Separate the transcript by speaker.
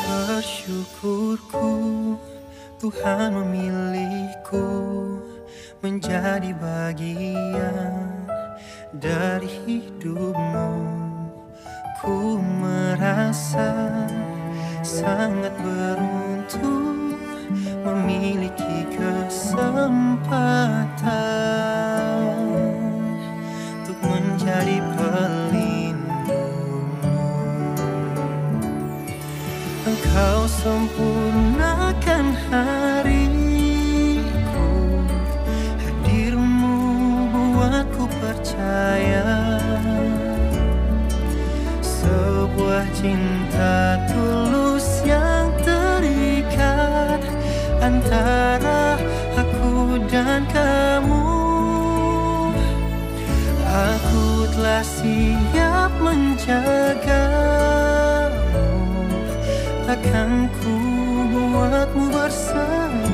Speaker 1: Bersyukurku Tuhan memilihku menjadi bagian dari hidupmu. Ku merasa sangat beruntung memiliki kesempatan untuk menjadi pelindungmu. Engkau sempurnakan hariku, hadirmu buatku percaya sebuah cinta tulus yang terikat antara aku dan kamu. Aku telah siap menjagamu, akan ku buatmu bersama.